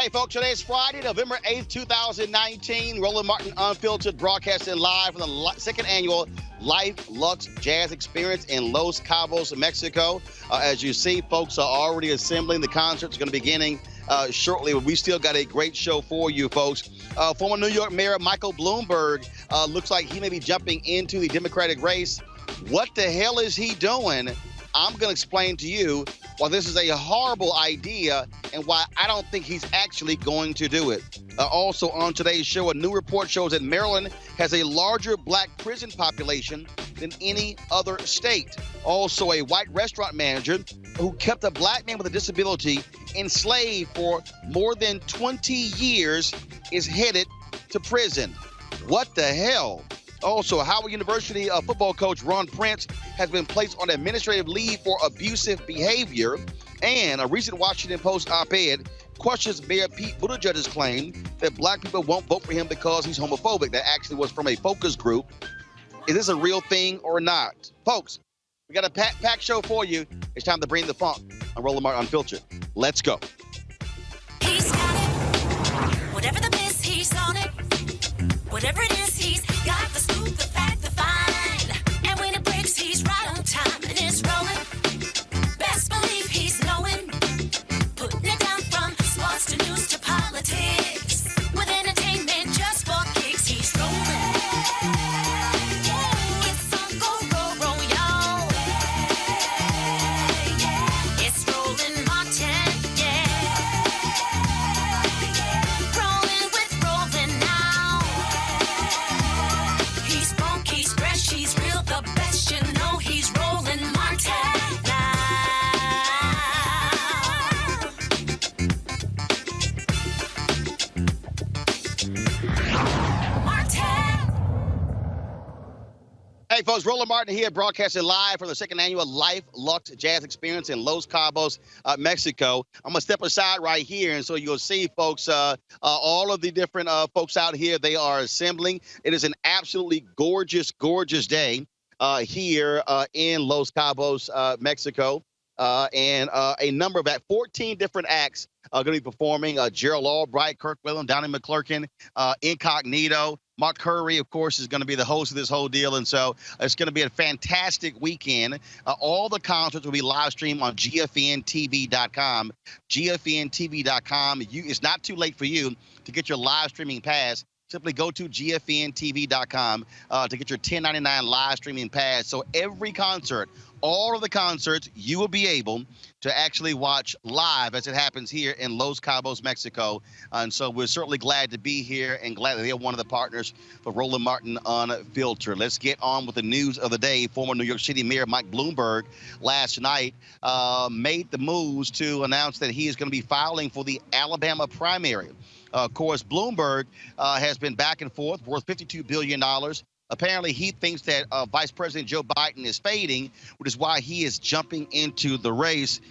Hey, folks, today is Friday, November 8th, 2019. Roland Martin Unfiltered, broadcasting live from the second annual Luxe Jazz Experience in Los Cabos, Mexico. As you see, folks are already assembling. The concert's going to be beginning shortly, but we still got a great show for you, folks. Former New York Mayor Michael Bloomberg looks like he may be jumping into the Democratic race. What the hell is he doing? I'm going to explain to you why this is a horrible idea and why I don't think he's actually going to do it. Also on today's show, a new report shows that Maryland has a larger black prison population than any other state. Also, a white restaurant manager who kept a black man with a disability enslaved for more than 20 years is headed to prison. What the hell? Also, Howard University football coach Ron Prince has been placed on administrative leave for abusive behavior. And a recent Washington Post op-ed questions Mayor Pete Buttigieg's claim that black people won't vote for him because he's homophobic. That actually was from a focus group. Is this a real thing or not? Folks, we got a packed show for you. It's time to bring the funk on Roland Martin Unfiltered. Let's go. He's got it. Whatever the miss, he's on it. Whatever it is, he's got the scoop, the fact, the find. And when it breaks, he's right on time and it's rolling. Best believe he's knowing. Putting it down from sports to news to politics. With entertainment just for kicks, he's rolling. It's on go, y'all. It's Roland Martin, Rolling with Roland now. He's funky, he's fresh, he's real, the best, you know he's Roland Martin now. Martin. Hey, folks, Roland Martin here, broadcasting live from the second annual Luxe Jazz Experience in Los Cabos, Mexico. I'm going to step aside right here, and so you'll see, folks, all of the different folks out here, they are assembling. It is an absolutely gorgeous, gorgeous day here in Los Cabos, Mexico. And a number of 14 different acts are going to be performing. Gerald Albright, Kirk Whalum, Donnie McClurkin, Incognito. Mark Curry, of course, is going to be the host of this whole deal. And so it's going to be a fantastic weekend. All the concerts will be live streamed on GFNTV.com. GFNTV.com. It's not too late for you to get your live streaming pass. Simply go to GFNTV.com to get your $10.99 live streaming pass. So every concert, all of the concerts, you will be able to actually watch live as it happens here in Los Cabos, Mexico. And so we're certainly glad to be here and glad that they're one of the partners for Roland Martin Unfiltered. Let's get on with the news of the day. Former New York City Mayor Mike Bloomberg last night made the moves to announce that he is going to be filing for the Alabama primary. Of course, Bloomberg has been back and forth, worth $52 billion. Apparently, he thinks that Vice President Joe Biden is fading, which is why he is jumping into the race.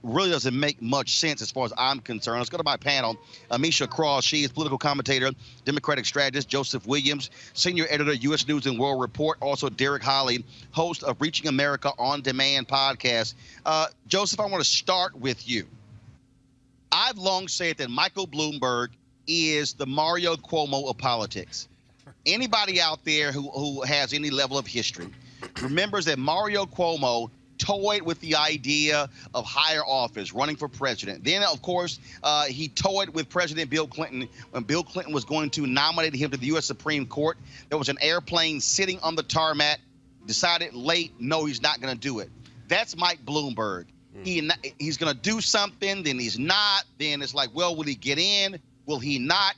Really doesn't make much sense as far as I'm concerned. Let's go to my panel. Misha Cross, she is political commentator, Democratic strategist. Joseph Williams, senior editor, U.S. News and World Report. Also, Derek Holly, host of Reaching America On Demand podcast. Joseph, I want to start with you. I've long said that Michael Bloomberg is the Mario Cuomo of politics. Anybody out there who has any level of history remembers that Mario Cuomo toyed with the idea of higher office, running for president. Then, of course, he toyed with President Bill Clinton when Bill Clinton was going to nominate him to the U.S. Supreme Court. There was an airplane sitting on the tarmac, decided late, no, he's not going to do it. That's Mike Bloomberg. He's going to do something, then he's not. Then it's like, well, will he get in? Will he not?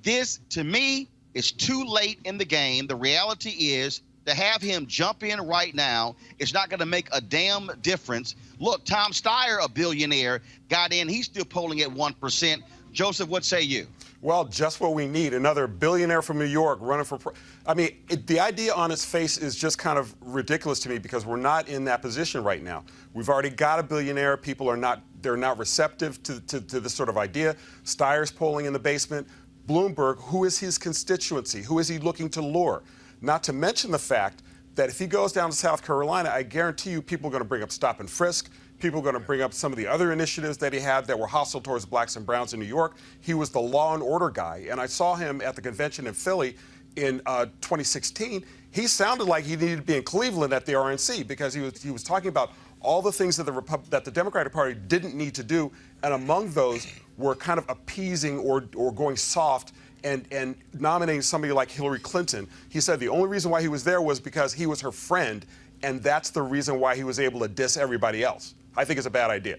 This, to me, is too late in the game. The reality is to have him jump in right now is not going to make a damn difference. Look, Tom Steyer, a billionaire, got in. He's still polling at 1%. Joseph, what say you? Well, just what we need. Another billionaire from New York running for the idea on its face is just kind of ridiculous to me because we're not in that position right now. We've already got a billionaire. People are not receptive to this sort of idea. Steyer's polling in the basement. Bloomberg, who is his constituency? Who is he looking to lure? Not to mention the fact that if he goes down to South Carolina, I guarantee you people are going to bring up stop and frisk. People are going to bring up some of the other initiatives that he had that were hostile towards blacks and browns in New York. He was the law and order guy. And I saw him at the convention in Philly in 2016. He sounded like he needed to be in Cleveland at the RNC because he was talking about all the things that the Democratic Party didn't need to do. And among those were kind of appeasing or going soft and nominating somebody like Hillary Clinton. He said the only reason why he was there was because he was her friend, and that's the reason why he was able to diss everybody else. I think it's a bad idea.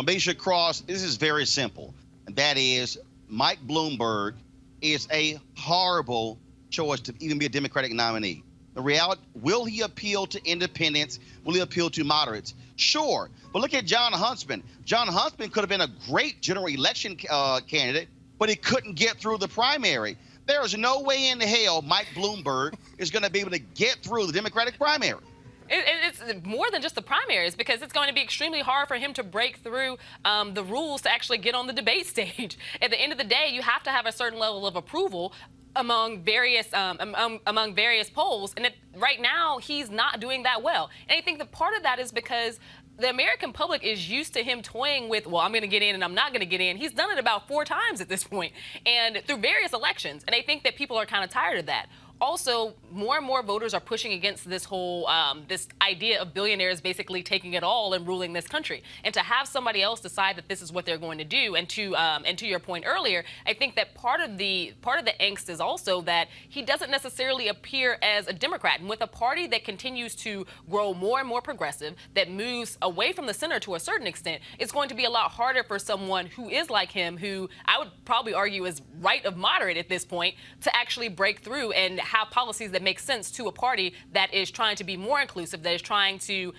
Misha Cross, this is very simple, and that is Mike Bloomberg is a horrible choice to even be a Democratic nominee. The reality, will he appeal to independents? Will he appeal to moderates? Sure, but look at John Huntsman. John Huntsman could have been a great general election candidate, but he couldn't get through the primary. There is no way in hell Mike Bloomberg is going to be able to get through the Democratic primary. It's more than just the primaries, because it's going to be extremely hard for him to break through the rules to actually get on the debate stage. At the end of the day, you have to have a certain level of approval among various polls, and right now he's not doing that well. And I think that part of that is because the American public is used to him toying with, well, I'm going to get in and I'm not going to get in. He's done it about 4 times at this point, and through various elections. And I think that people are kind of tired of that. Also, more and more voters are pushing against this whole this idea of billionaires basically taking it all and ruling this country. And to have somebody else decide that this is what they're going to do, and to your point earlier, I think that part of the angst is also that he doesn't necessarily appear as a Democrat. And with a party that continues to grow more and more progressive, that moves away from the center to a certain extent, it's going to be a lot harder for someone who is like him, who I would probably argue is right of moderate at this point, to actually break through and have policies that make sense to a party that is trying to be more inclusive, that is trying to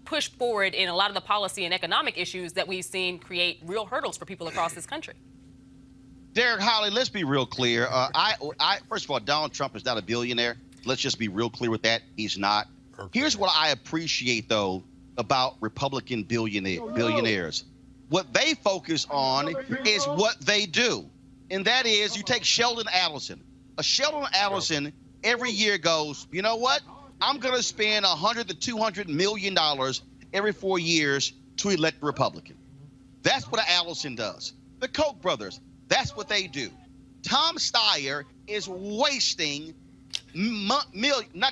push forward in a lot of the policy and economic issues that we've seen create real hurdles for people across this country. Derek Holly, let's be real clear. First of all, Donald Trump is not a billionaire. Let's just be real clear with that. He's not. Okay. Here's what I appreciate, though, about Republican billionaires. What they focus on is what they do, and that is you take Sheldon Adelson. Sheldon Adelson every year goes, you know what? I'm going to spend $100 to $200 million every 4 years to elect a Republican. That's what Adelson does. The Koch brothers, that's what they do. Tom Steyer is wasting not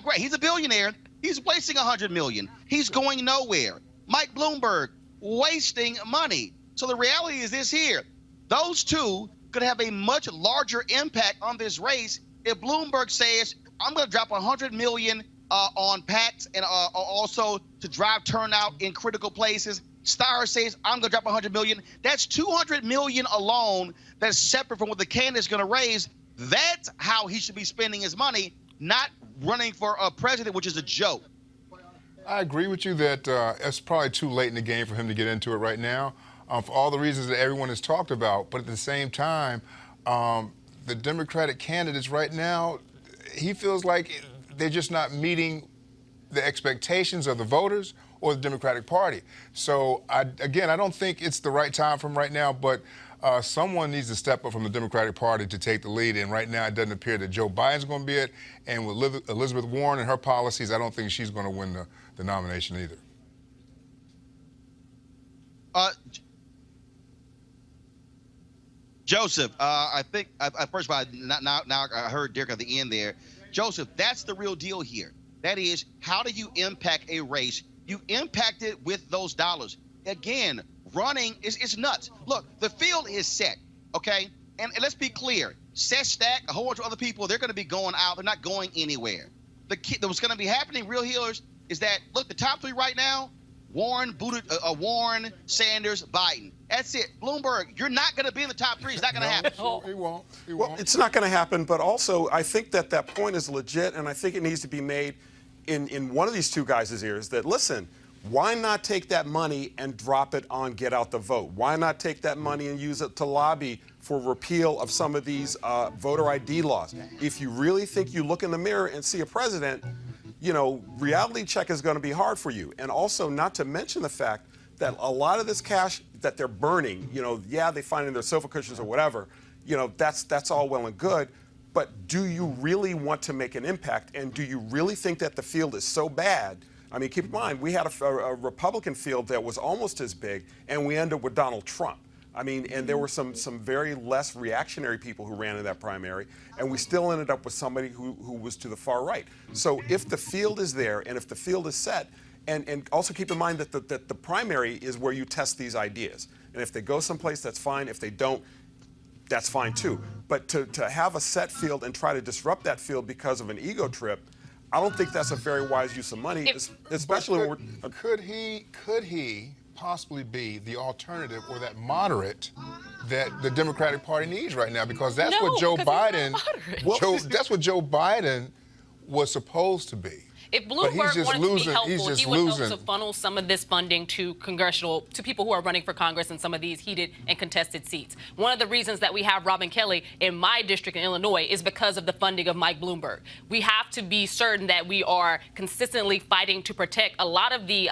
great. He's a billionaire. He's wasting $100 million. He's going nowhere. Mike Bloomberg, wasting money. So the reality is this here. Those two could have a much larger impact on this race if Bloomberg says, I'm going to drop $100 million on PACs and also to drive turnout in critical places. Steyer says, I'm going to drop $100 million. That's $200 million alone that's separate from what the candidate is going to raise. That's how he should be spending his money, not running for a president, which is a joke. I agree with you that it's probably too late in the game for him to get into it right now. For all the reasons that everyone has talked about. But at the same time, the Democratic candidates right now, he feels like they're just not meeting the expectations of the voters or the Democratic Party. So, again, I don't think it's the right time for him right now, but someone needs to step up from the Democratic Party to take the lead. And right now it doesn't appear that Joe Biden's going to be it. And with Elizabeth Warren and her policies, I don't think she's going to win the nomination either. Joseph, I think, first of all, now I heard Derek at the end there. Joseph, that's the real deal here. That is, how do you impact a race? You impact it with those dollars. Again, running is nuts. Look, the field is set, okay? And let's be clear. Seth Stack, a whole bunch of other people, they're going to be going out. They're not going anywhere. What's going to be happening, real healers, is that, look, the top 3 right now, Warren, Sanders, Biden. That's it. Bloomberg, you're not going to be in the top 3. It's not going to happen. He won't. Well, it's not going to happen, but also I think that point is legit, and I think it needs to be made in one of these two guys' ears that, listen, why not take that money and drop it on Get Out the Vote? Why not take that money and use it to lobby for repeal of some of these voter ID laws? If you really think you look in the mirror and see a president, you know, reality check is going to be hard for you. And also, not to mention the fact that a lot of this cash that they're burning, you know, yeah, they find in their sofa cushions or whatever, you know, that's all well and good. But do you really want to make an impact? And do you really think that the field is so bad? I mean, keep in mind, we had a Republican field that was almost as big, and we ended up with Donald Trump. I mean, and there were some very less reactionary people who ran in that primary, and we still ended up with somebody who was to the far right. So if the field is there, and if the field is set, and also keep in mind that the primary is where you test these ideas. And if they go someplace, that's fine. If they don't, that's fine too. But to have a set field and try to disrupt that field because of an ego trip, I don't think that's a very wise use of money, especially when we're... Could he possibly be the alternative or that moderate that the Democratic Party needs right now? Because that's what Joe Biden... that's what Joe Biden was supposed to be. If Bloomberg wanted to be helpful, he would help to funnel some of this funding to people who are running for Congress in some of these heated and contested seats. One of the reasons that we have Robin Kelly in my district in Illinois is because of the funding of Mike Bloomberg. We have to be certain that we are consistently fighting to protect a lot of the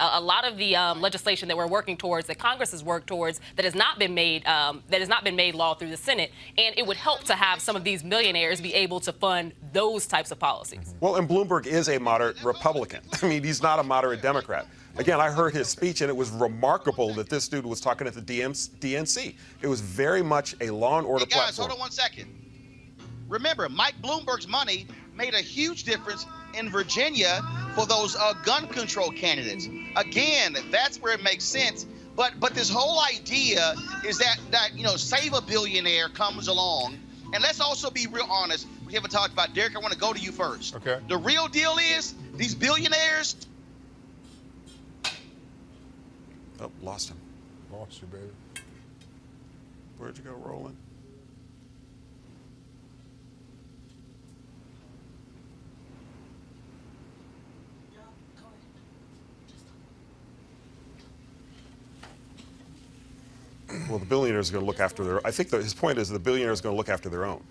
legislation that we're working towards, that Congress has worked towards, that has not been made law through the Senate. And it would help to have some of these millionaires be able to fund those types of policies. Well, and Bloomberg is a moderate Republican. I mean, he's not a moderate Democrat. Again, I heard his speech, and it was remarkable that this dude was talking at the DNC. It was very much a law and order guys, platform. Hold on 1 second. Remember, Mike Bloomberg's money made a huge difference in Virginia for those gun control candidates. Again, that's where it makes sense. But this whole idea is that save a billionaire comes along. And let's also be real honest. We haven't talked about Derek. I want to go to you first. Okay. The real deal is these billionaires. Oh, lost him. Lost you, baby. Where'd you go, Roland? Well, the billionaires are going to look after their... I think his point is the billionaires are going to look after their own.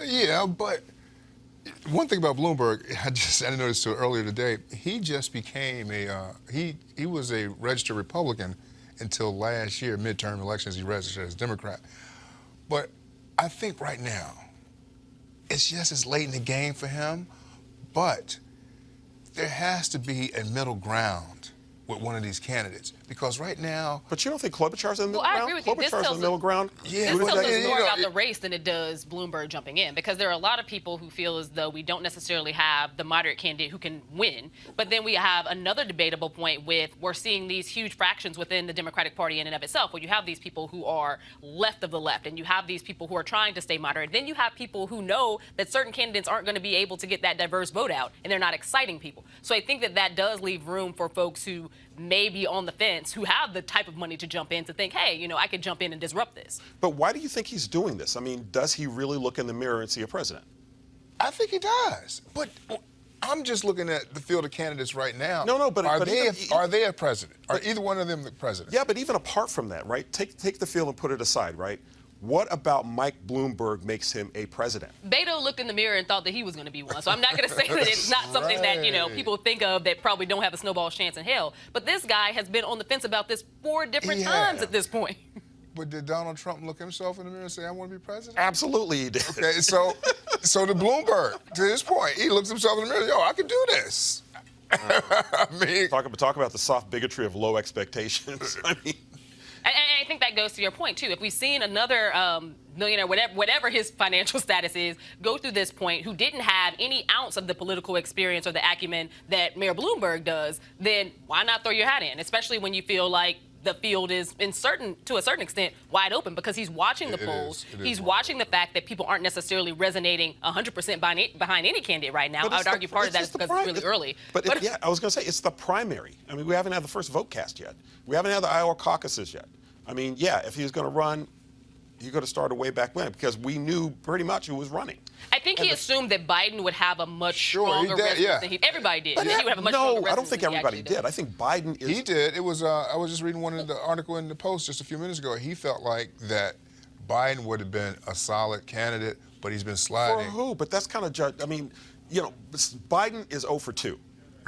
Yeah, but one thing about Bloomberg, I didn't notice it earlier today, he just became he was a registered Republican until last year, midterm elections, he registered as Democrat. But I think right now, it's just as late in the game for him, but there has to be a middle ground with one of these candidates, because right now... But you don't think Klobuchar's in the middle ground? I agree with you. Klobuchar's in the middle ground? Yeah, this tells us more about the race than it does Bloomberg jumping in, because there are a lot of people who feel as though we don't necessarily have the moderate candidate who can win. But then we have another debatable point with we're seeing these huge fractions within the Democratic Party in and of itself, where you have these people who are left of the left, and you have these people who are trying to stay moderate. Then you have people who know that certain candidates aren't going to be able to get that diverse vote out, and they're not exciting people. So I think that does leave room for folks who may be on the fence, who have the type of money to jump in to think, hey, I could jump in and disrupt this. But why do you think he's doing this? I mean, does he really look in the mirror and see a president? I think he does. But I'm just looking at the field of candidates right now. No, but are they a president? Are either one of them the president? Yeah, but even apart from that, right? Take the field and put it aside, right? What about Mike Bloomberg makes him a president? Beto looked in the mirror and thought that he was going to be one. So I'm not going to say that it's not something that, people think of that probably don't have a snowball's chance in hell. But this guy has been on the fence about this 4 different times at this point. But did Donald Trump look himself in the mirror and say, I want to be president? Absolutely he did. Okay, so to Bloomberg, to his point, he looks himself in the mirror, I can do this. I mean... Talk about the soft bigotry of low expectations. I mean... And I think that goes to your point, too. If we've seen another millionaire, whatever his financial status is, go through this point who didn't have any ounce of the political experience or the acumen that Mayor Bloomberg does, then why not throw your hat in, especially when you feel like the field is to a certain extent wide open, because he's watching the polls. He's watching the fact that people aren't necessarily resonating 100% behind any candidate right now. I would argue part of that is because it's really early. But I was going to say, it's the primary. I mean, we haven't had the first vote cast yet. We haven't had the Iowa caucuses yet. I mean, yeah, if he was going to run, he could have started way back when, because we knew pretty much who was running. I think he assumed that Biden would have a much stronger resonance than everybody did. But he would have a much stronger resonance I don't think than everybody did. I think Biden is... He did. It was. I was just reading one of the article in the Post just a few minutes ago. He felt like that Biden would have been a solid candidate, but he's been sliding. For who? But that's kind of... I mean, Biden is 0 for 2,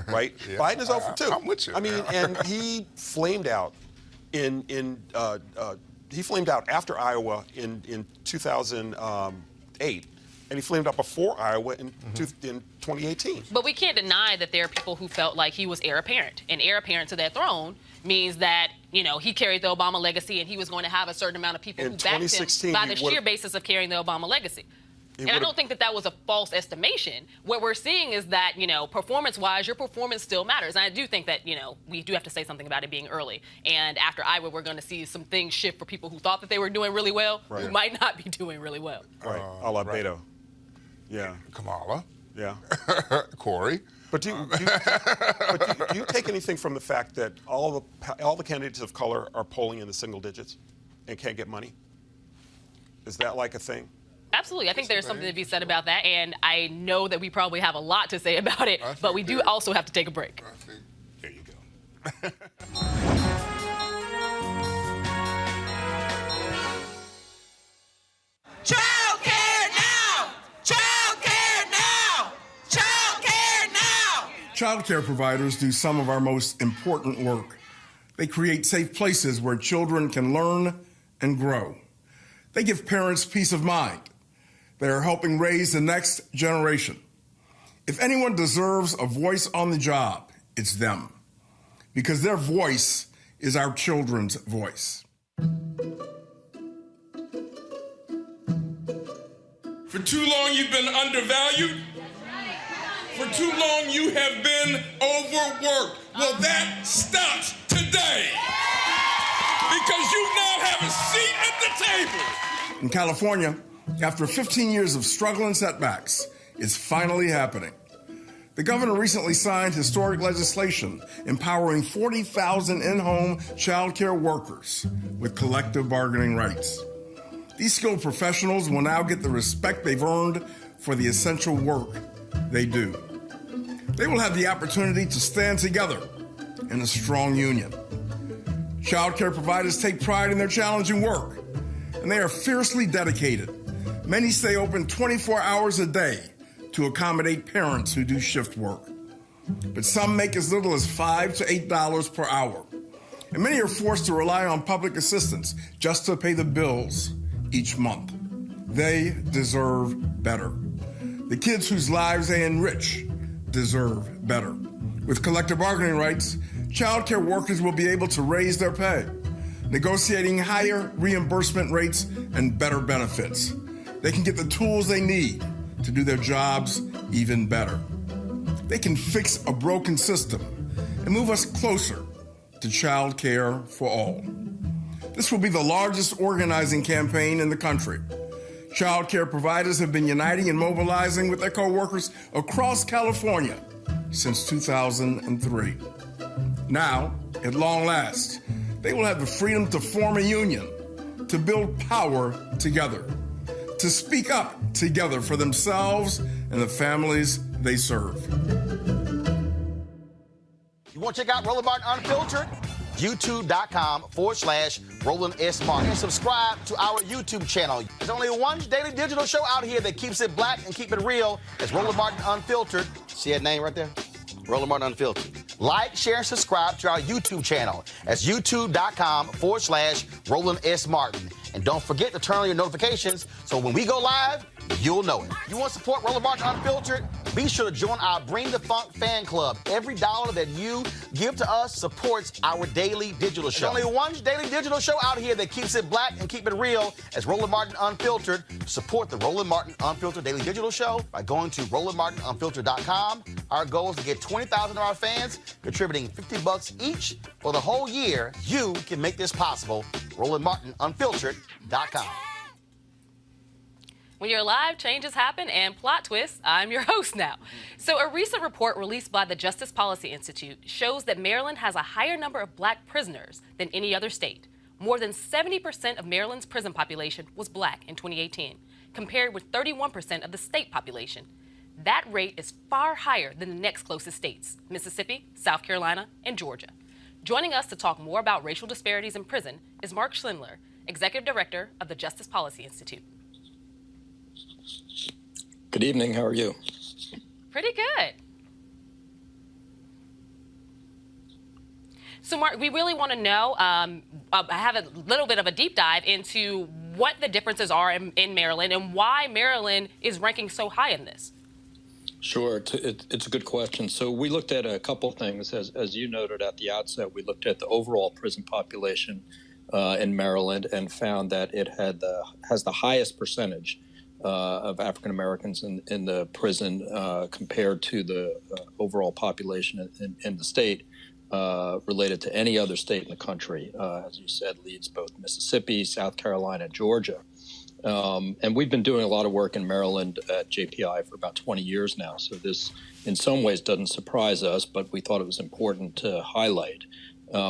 right? Yeah. Biden is 0 for 2. I'm with you. I mean, and he flamed out he flamed out after Iowa in 2008, and he flamed up before Iowa in 2018. But we can't deny that there are people who felt like he was heir apparent. And heir apparent to that throne means that, you know, he carried the Obama legacy and he was going to have a certain amount of people who backed him by the sheer basis of carrying the Obama legacy. And I don't think that that was a false estimation. What we're seeing is that, you know, performance-wise, your performance still matters. And I do think that, you know, we do have to say something about it being early. And after Iowa, we're going to see some things shift for people who thought that they were doing really well, who might not be doing really well. Right, a la Beto. Yeah. Kamala. Yeah. Corey. But do you take anything from the fact that all the candidates of color are polling in the single digits and can't get money? Is that like a thing? Absolutely. I think there's something to be said about that, and I know that we probably have a lot to say about it, but we do also have to take a break. There you go. Child care now! Child care now! Child care now! Child care providers do some of our most important work. They create safe places where children can learn and grow. They give parents peace of mind. They are helping raise the next generation. If anyone deserves a voice on the job, it's them, because their voice is our children's voice. For too long, you've been undervalued. For too long, you have been overworked. Well, that stops today, because you now have a seat at the table. In California, after 15 years of struggle and setbacks, it's finally happening. The governor recently signed historic legislation empowering 40,000 in-home child care workers with collective bargaining rights. These skilled professionals will now get the respect they've earned for the essential work they do. They will have the opportunity to stand together in a strong union. Child care providers take pride in their challenging work, and they are fiercely dedicated. Many stay open 24 hours a day to accommodate parents who do shift work. But some make as little as $5 to $8 per hour. And many are forced to rely on public assistance just to pay the bills each month. They deserve better. The kids whose lives they enrich deserve better. With collective bargaining rights, child care workers will be able to raise their pay, negotiating higher reimbursement rates and better benefits. They can get the tools they need to do their jobs even better. They can fix a broken system and move us closer to child care for all. This will be the largest organizing campaign in the country. Child care providers have been uniting and mobilizing with their co-workers across California since 2003. Now, at long last, they will have the freedom to form a union, to build power together, to speak up together for themselves and the families they serve. You want to check out Roland Martin Unfiltered? YouTube.com/Roland S. Martin. And subscribe to our YouTube channel. There's only one daily digital show out here that keeps it black and keep it real. It's Roland Martin Unfiltered. See that name right there? Roland Martin Unfiltered. Like, share, and subscribe to our YouTube channel. That's youtube.com/Roland S. Martin. And don't forget to turn on your notifications so when we go live, you'll know it. You want to support Roland Martin Unfiltered? Be sure to join our Bring the Funk fan club. Every dollar that you give to us supports our daily digital show. There's only one daily digital show out here that keeps it black and keep it real. It's Roland Martin Unfiltered. Support the Roland Martin Unfiltered daily digital show by going to RolandMartinUnfiltered.com. Our goal is to get 20,000 of our fans contributing $50 each for the whole year. You can make this possible. RolandMartinUnfiltered.com. When you're live, changes happen and plot twists. I'm your host now. So a recent report released by the Justice Policy Institute shows that Maryland has a higher number of black prisoners than any other state. More than 70% of Maryland's prison population was black in 2018, compared with 31% of the state population. That rate is far higher than the next closest states, Mississippi, South Carolina, and Georgia. Joining us to talk more about racial disparities in prison is Mark Schindler, Executive Director of the Justice Policy Institute. Good evening. How are you? Pretty good. So, Mark, we really want to know, I have a little bit of a deep dive into what the differences are in Maryland and why Maryland is ranking so high in this. Sure, it's a good question. So we looked at a couple of things. As you noted at the outset, we looked at the overall prison population in Maryland and found that it has the highest percentage of African Americans in the prison compared to the overall population in the state related to any other state in the country. As you said, leads both Mississippi, South Carolina, and Georgia. And we've been doing a lot of work in Maryland at JPI for about 20 years now. So this, in some ways, doesn't surprise us, but we thought it was important to highlight.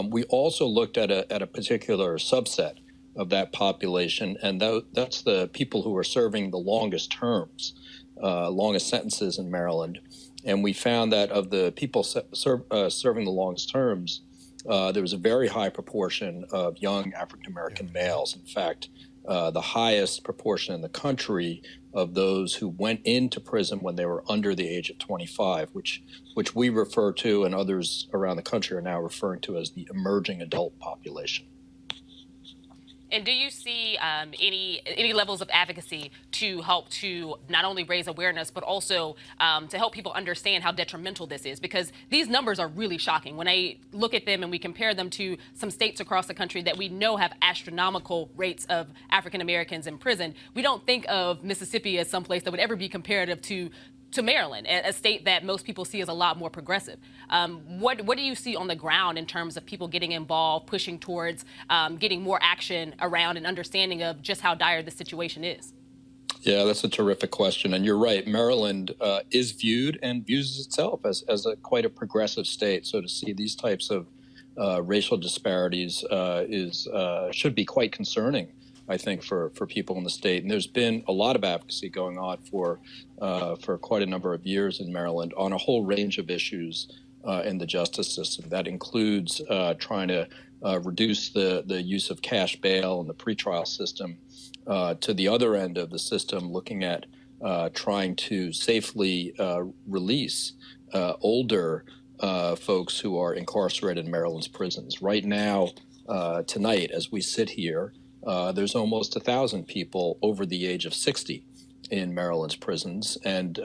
We also looked at a particular subset of that population, and that's the people who are serving the longest terms, longest sentences in Maryland. And we found that of the people serving the longest terms, there was a very high proportion of young African-American males. In fact, the highest proportion in the country of those who went into prison when they were under the age of 25, which we refer to and others around the country are now referring to as the emerging adult population. And do you see any levels of advocacy to help to not only raise awareness, but also to help people understand how detrimental this is? Because these numbers are really shocking. When I look at them and we compare them to some states across the country that we know have astronomical rates of African Americans in prison, we don't think of Mississippi as someplace that would ever be comparative to Maryland, a state that most people see as a lot more progressive. What do you see on the ground in terms of people getting involved, pushing towards getting more action around and understanding of just how dire the situation is? Yeah, that's a terrific question. And you're right. Maryland is viewed and views itself as quite a progressive state. So to see these types of racial disparities should be quite concerning, I think, for people in the state. And there's been a lot of advocacy going on for quite a number of years in Maryland on a whole range of issues in the justice system. That includes trying to reduce the use of cash bail in the pretrial system to the other end of the system, looking at trying to safely release older folks who are incarcerated in Maryland's prisons. Right now, tonight, as we sit here, there's almost 1,000 people over the age of 60 in Maryland's prisons, and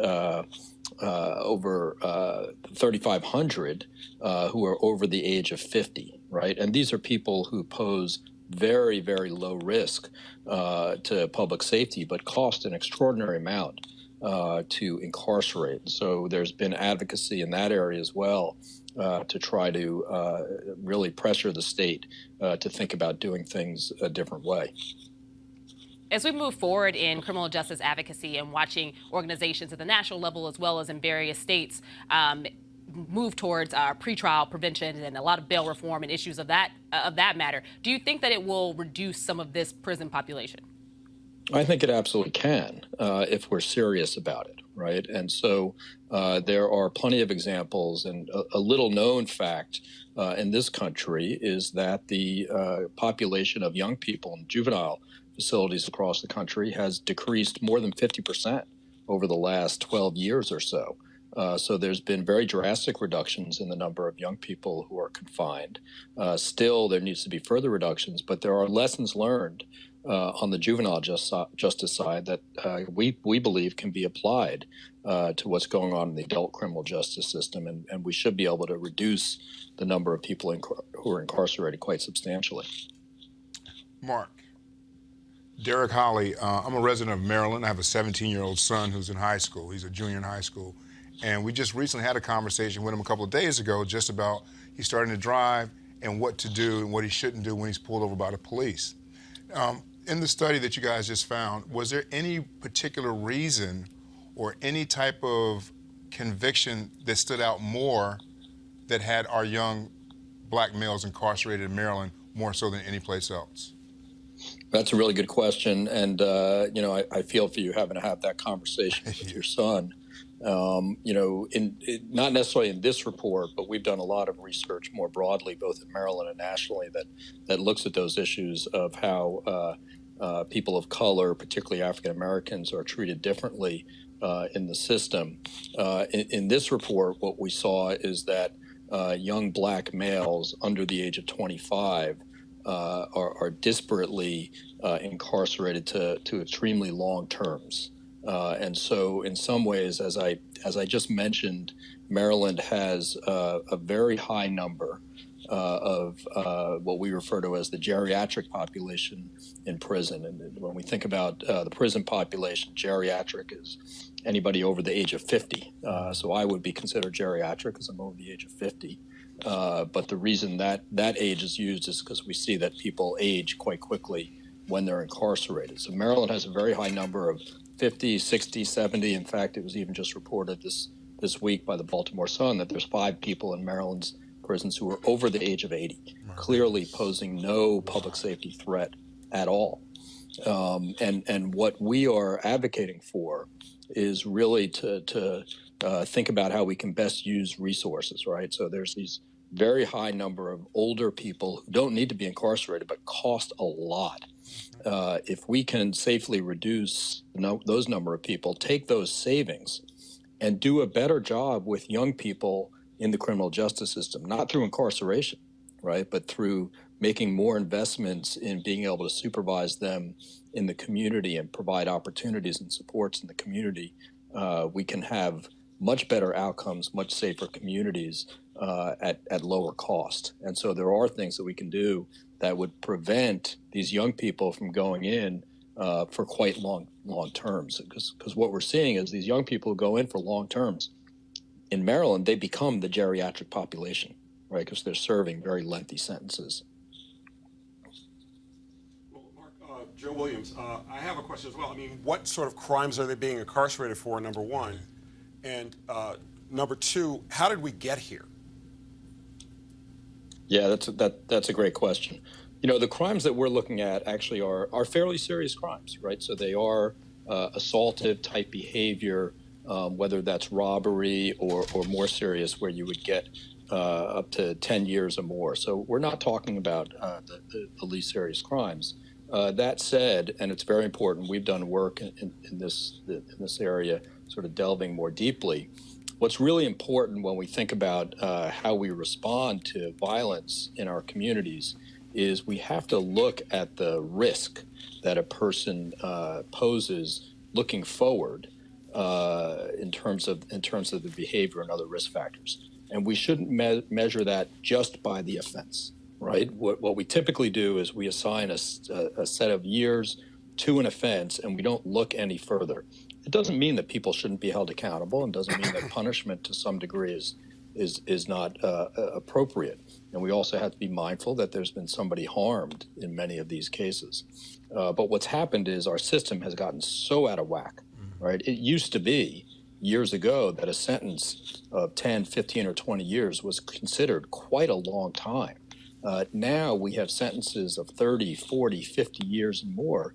over 3,500 who are over the age of 50, right? And these are people who pose very, very low risk to public safety, but cost an extraordinary amount to incarcerate. So there's been advocacy in that area as well to try to really pressure the state to think about doing things a different way. As we move forward in criminal justice advocacy and watching organizations at the national level as well as in various states move towards pretrial prevention and a lot of bail reform and issues of that matter, do you think that it will reduce some of this prison population? I think it absolutely can if we're serious about it, right? And so there are plenty of examples, and a little known fact in this country is that the population of young people in juvenile facilities across the country has decreased more than 50% over the last 12 years or so. So there's been very drastic reductions in the number of young people who are confined. Still, there needs to be further reductions, but there are lessons learned on the juvenile justice side that we believe can be applied to what's going on in the adult criminal justice system, and we should be able to reduce the number of people who are incarcerated quite substantially. Mark, Derek Holly, I'm a resident of Maryland. I have a 17-year-old son who's in high school. He's a junior in high school. And we just recently had a conversation with him a couple of days ago just about he's starting to drive and what to do and what he shouldn't do when he's pulled over by the police. In the study that you guys just found, was there any particular reason or any type of conviction that stood out more that had our young black males incarcerated in Maryland more so than any place else? That's a really good question, and I feel for you having to have that conversation with your son. Not necessarily in this report, but we've done a lot of research more broadly, both in Maryland and nationally, that looks at those issues of how people of color, particularly African Americans, are treated differently in the system. In this report, what we saw is that young black males under the age of 25 are disparately incarcerated to extremely long terms. And so in some ways, as I just mentioned, Maryland has a very high number of what we refer to as the geriatric population in prison. And when we think about the prison population, geriatric is anybody over the age of 50. So I would be considered geriatric because I'm over the age of 50. But the reason that age is used is because we see that people age quite quickly when they're incarcerated. So Maryland has a very high number of 50, 60, 70. In fact, it was even just reported this week by the Baltimore Sun that there's 5 people in Maryland's prisons who are over the age of 80, clearly posing no public safety threat at all. And what we are advocating for is really to think about how we can best use resources, right? So there's these very high number of older people who don't need to be incarcerated but cost a lot. If we can safely reduce those number of people, take those savings and do a better job with young people in the criminal justice system, not through incarceration, right, but through making more investments in being able to supervise them in the community and provide opportunities and supports in the community, we can have much better outcomes, much safer communities at lower cost. And so there are things that we can do that would prevent these young people from going in for quite long terms. Because what we're seeing is these young people who go in for long terms, in Maryland, they become the geriatric population, right, because they're serving very lengthy sentences. Well, Mark, Joe Williams, I have a question as well. I mean, what sort of crimes are they being incarcerated for, number one? And number two, how did we get here? Yeah, that's a great question. You know, the crimes that we're looking at actually are fairly serious crimes, right? So they are assaultive type behavior, whether that's robbery or more serious, where you would get up to 10 years or more. So we're not talking about the least serious crimes. That said, and it's very important, we've done work in this area, sort of delving more deeply. What's really important when we think about how we respond to violence in our communities is we have to look at the risk that a person poses looking forward in terms of the behavior and other risk factors. And we shouldn't measure that just by the offense, right? What we typically do is we assign a set of years to an offense, and we don't look any further. It doesn't mean that people shouldn't be held accountable, and doesn't mean that punishment to some degree is not appropriate. And we also have to be mindful that there's been somebody harmed in many of these cases. But what's happened is our system has gotten so out of whack, right? It used to be years ago that a sentence of 10, 15, or 20 years was considered quite a long time. Now we have sentences of 30, 40, 50 years and more,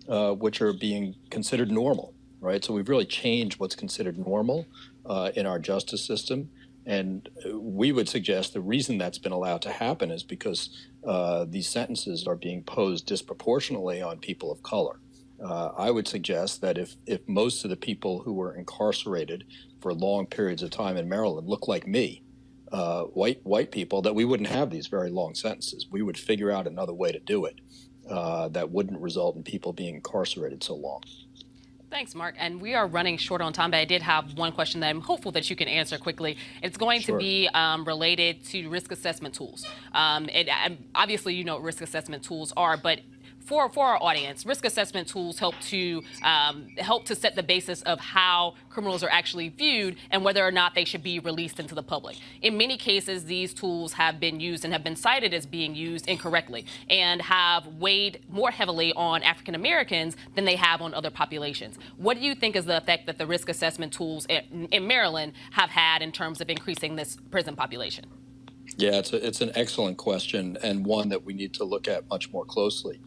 which are being considered normal, right? So we've really changed what's considered normal in our justice system. And we would suggest the reason that's been allowed to happen is because these sentences are being posed disproportionately on people of color. I would suggest that if most of the people who were incarcerated for long periods of time in Maryland look like me, white people, that we wouldn't have these very long sentences. We would figure out another way to do it that wouldn't result in people being incarcerated so long. Thanks, Mark. And we are running short on time, but I did have one question that I'm hopeful that you can answer quickly. It's going to be related to risk assessment tools. Obviously, you know what risk assessment tools are, but for our audience, risk assessment tools help to set the basis of how criminals are actually viewed and whether or not they should be released into the public. In many cases, these tools have been used and have been cited as being used incorrectly and have weighed more heavily on African Americans than they have on other populations. What do you think is the effect that the risk assessment tools in Maryland have had in terms of increasing this prison population? Yeah, it's an excellent question, and one that we need to look at much more closely.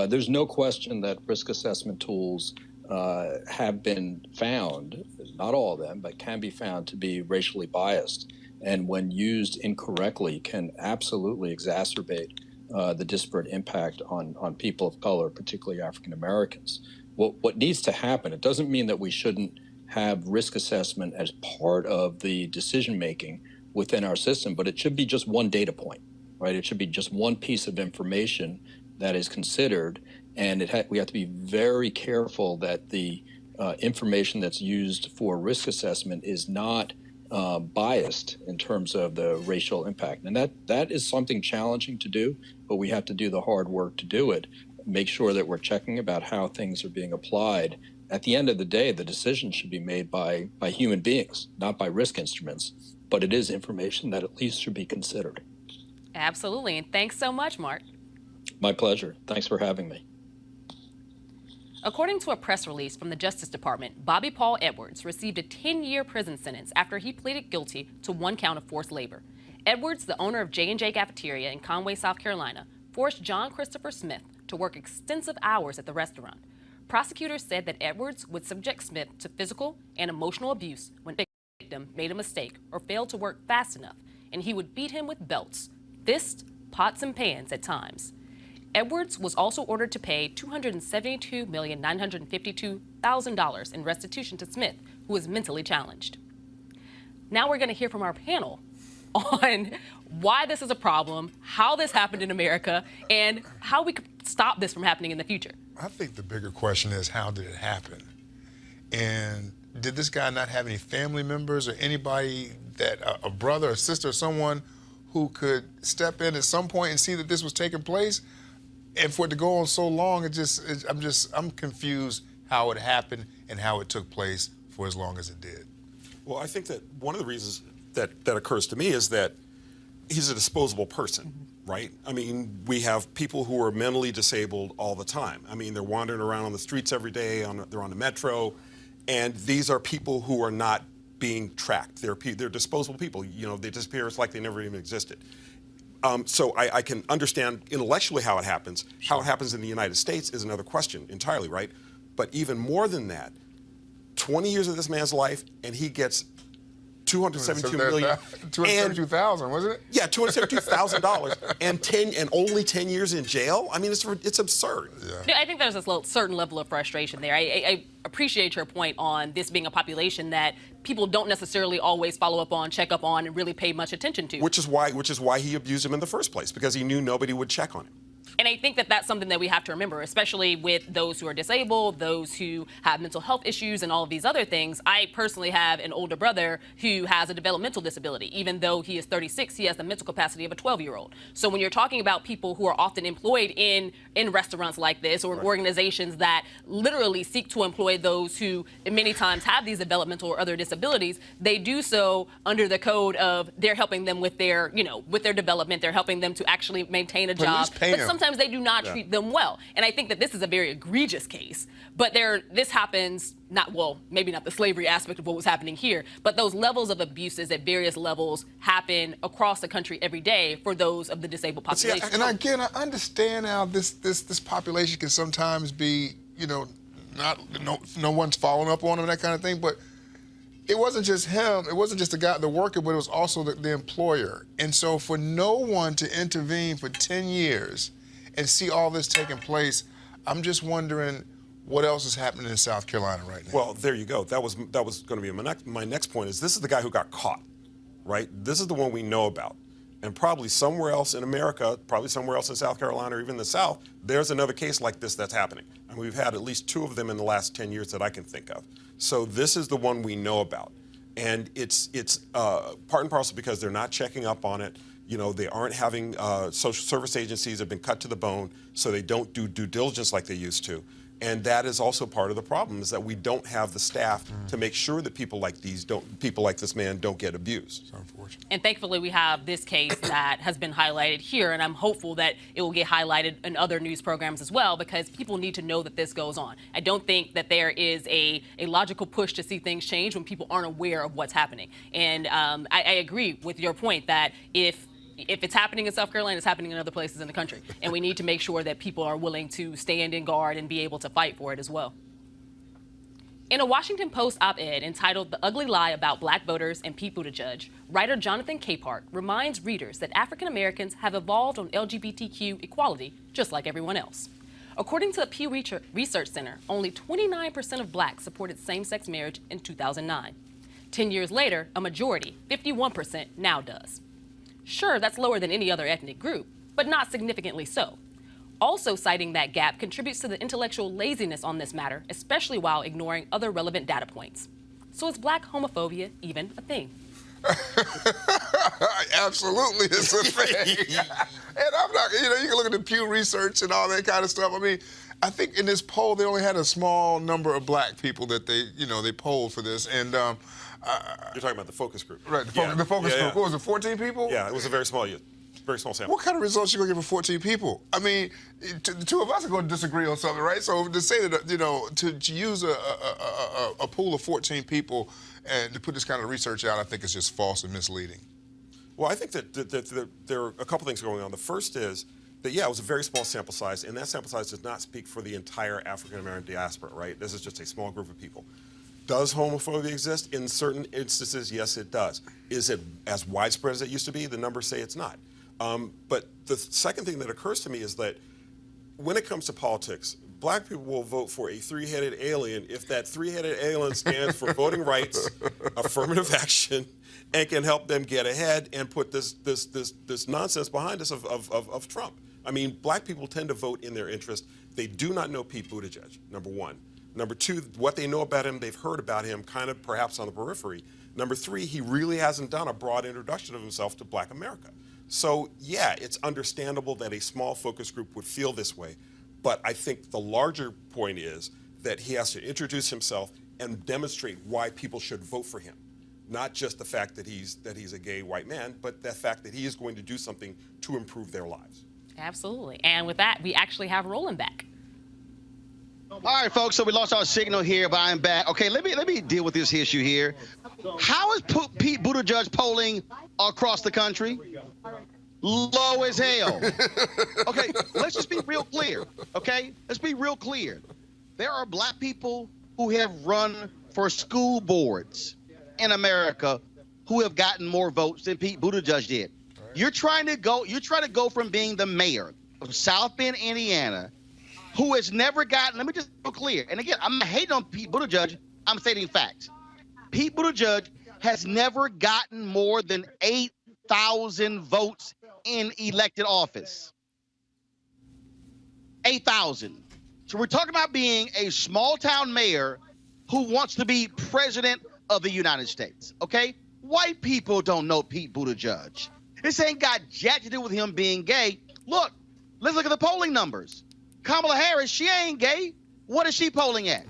There's no question that risk assessment tools have been found, not all of them, but can be found to be racially biased, and when used incorrectly can absolutely exacerbate the disparate impact on people of color, particularly African Americans. What needs to happen, it doesn't mean that we shouldn't have risk assessment as part of the decision making within our system, but it should be just one data point, right? It should be just one piece of information that is considered, and we have to be very careful that the information that's used for risk assessment is not biased in terms of the racial impact. And that is something challenging to do, but we have to do the hard work to do it. Make sure that we're checking about how things are being applied. At the end of the day, the decision should be made by human beings, not by risk instruments, but it is information that at least should be considered. Absolutely, and thanks so much, Mark. My pleasure. Thanks for having me. According to a press release from the Justice Department, Bobby Paul Edwards received a 10-year prison sentence after he pleaded guilty to 1 count of forced labor. Edwards, the owner of J&J Cafeteria in Conway, South Carolina, forced John Christopher Smith to work extensive hours at the restaurant. Prosecutors said that Edwards would subject Smith to physical and emotional abuse when the victim made a mistake or failed to work fast enough, and he would beat him with belts, fists, pots, and pans at times. Edwards was also ordered to pay $272,952,000 in restitution to Smith, who is mentally challenged. Now we're going to hear from our panel on why this is a problem, how this happened in America, and how we could stop this from happening in the future. I think the bigger question is, how did it happen? And did this guy not have any family members or anybody that, a brother or sister or someone who could step in at some point and see that this was taking place? And for it to go on so long, I'm confused how it happened and how it took place for as long as it did. Well, I think that one of the reasons that occurs to me is that he's a disposable person, right? I mean, we have people who are mentally disabled all the time. I mean, they're wandering around on the streets every day, they're on the metro, and these are people who are not being tracked. They're disposable people. You know, they disappear. It's like they never even existed. So I can understand intellectually how it happens. How it happens in the United States is another question entirely, right? But even more than that, 20 years of this man's life, and he gets $272 million. $272,000, wasn't it? Yeah, $272,000 and only 10 years in jail. I mean, it's absurd. Yeah. I think there's a certain level of frustration there. I appreciate your point on this being a population that people don't necessarily always follow up on, check up on, and really pay much attention to. Which is why he abused him in the first place, because he knew nobody would check on him. And I think that that's something that we have to remember, especially with those who are disabled, those who have mental health issues, and all of these other things. I personally have an older brother who has a developmental disability. Even though he is 36, he has the mental capacity of a 12-year-old. So when you're talking about people who are often employed in restaurants like this, or organizations that literally seek to employ those who many times have these developmental or other disabilities, they do so under the code of they're helping them with their, with their development. They're helping them to actually maintain a job. But sometimes they do not treat them well. And I think that this is a very egregious case. But this happens, maybe not the slavery aspect of what was happening here, but those levels of abuses at various levels happen across the country every day for those of the disabled population. And again, I understand how this population can sometimes be, no one's following up on them, that kind of thing, but it wasn't just him, it wasn't just the worker, but it was also the employer. And so for no one to intervene for 10 years and see all this taking place, I'm just wondering what else is happening in South Carolina right now. Well, there you go. That was going to be my next point. Is this is the guy who got caught, right? This is the one we know about, and probably somewhere else in America, probably somewhere else in South Carolina or even the South, there's another case like this that's happening. And we've had at least 2 of them in the last 10 years that I can think of. So this is the one we know about, and it's part and parcel because they're not checking up on it. They aren't having social service agencies have been cut to the bone, so they don't do due diligence like they used to. And that is also part of the problem, is that we don't have the staff to make sure that people like this man don't get abused. It's unfortunate. And thankfully we have this case that has been highlighted here, and I'm hopeful that it will get highlighted in other news programs as well, because people need to know that this goes on. I don't think that there is a logical push to see things change when people aren't aware of what's happening. And I agree with your point that if it's happening in South Carolina, it's happening in other places in the country. And we need to make sure that people are willing to stand in guard and be able to fight for it as well. In a Washington Post op-ed entitled "The Ugly Lie About Black Voters and Pete Buttigieg," writer Jonathan Capehart reminds readers that African Americans have evolved on LGBTQ equality just like everyone else. According to the Pew Research Center, only 29% of blacks supported same-sex marriage in 2009. 10 years later, a majority, 51%, now does. Sure, that's lower than any other ethnic group, but not significantly so. Also citing that gap contributes to the intellectual laziness on this matter, especially while ignoring other relevant data points. So is black homophobia even a thing? Absolutely, it's a thing. And I'm not, you can look at the Pew Research and all that kind of stuff. I mean, I think in this poll, they only had a small number of black people that they polled for this. And you're talking about the focus group. Right, the focus group. What was it, 14 people? Yeah, it was a very small sample. What kind of results you going to get for 14 people? I mean, the two of us are going to disagree on something, right? So to say that, to use a pool of 14 people and to put this kind of research out, I think it's just false and misleading. Well, I think that there are a couple things going on. The first is that, yeah, it was a very small sample size, and that sample size does not speak for the entire African-American diaspora, right? This is just a small group of people. Does homophobia exist? In certain instances, yes, it does. Is it as widespread as it used to be? The numbers say it's not. But the second thing that occurs to me is that when it comes to politics, black people will vote for a three-headed alien if that three-headed alien stands for voting rights, affirmative action, and can help them get ahead and put this nonsense behind us of Trump. I mean, black people tend to vote in their interest. They do not know Pete Buttigieg, number one. Number two, what they know about him, they've heard about him kind of perhaps on the periphery. Number three, he really hasn't done a broad introduction of himself to black America. So, yeah, it's understandable that a small focus group would feel this way. But I think the larger point is that he has to introduce himself and demonstrate why people should vote for him. Not just the fact that he's a gay white man, but the fact that he is going to do something to improve their lives. Absolutely. And with that, we actually have Roland back. All right, folks, so we lost our signal here, but I'm back. Okay, let me deal with this issue here. How is Pete Buttigieg polling across the country? Low as hell. Okay, let's just be real clear, okay? Let's be real clear. There are black people who have run for school boards in America who have gotten more votes than Pete Buttigieg did. Right. You're trying to go from being the mayor of South Bend, Indiana, who has never gotten, let me just be clear, and again, I'm not hating on Pete Buttigieg, I'm stating facts. Pete Buttigieg has never gotten more than 8,000 votes in elected office. 8,000. So we're talking about being a small town mayor who wants to be president of the United States, okay? White people don't know Pete Buttigieg. This ain't got jack to do with him being gay. Look, let's look at the polling numbers. Kamala Harris, she ain't gay. What is she polling at?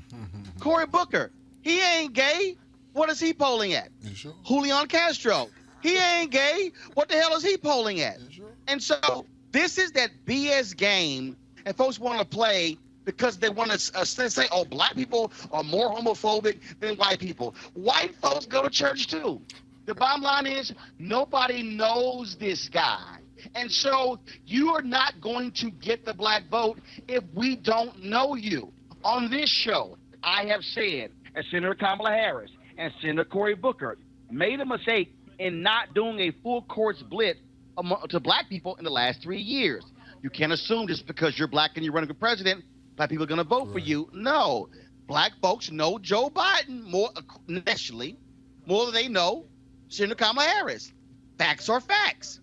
Cory Booker, he ain't gay. What is he polling at? You sure? Julian Castro, he ain't gay. What the hell is he polling at? You sure? And so this is that BS game, and folks want to play because they want to say, oh, black people are more homophobic than white people. White folks go to church too. The bottom line is nobody knows this guy. And so you are not going to get the black vote if we don't know you. On this show, I have said, as Senator Kamala Harris and Senator Cory Booker made a mistake in not doing a full court split to black people in the last 3 years. You can't assume just because you're black and you're running for president, black people are going to vote for you. No. Black folks know Joe Biden more nationally, more than they know Senator Kamala Harris. Facts are facts.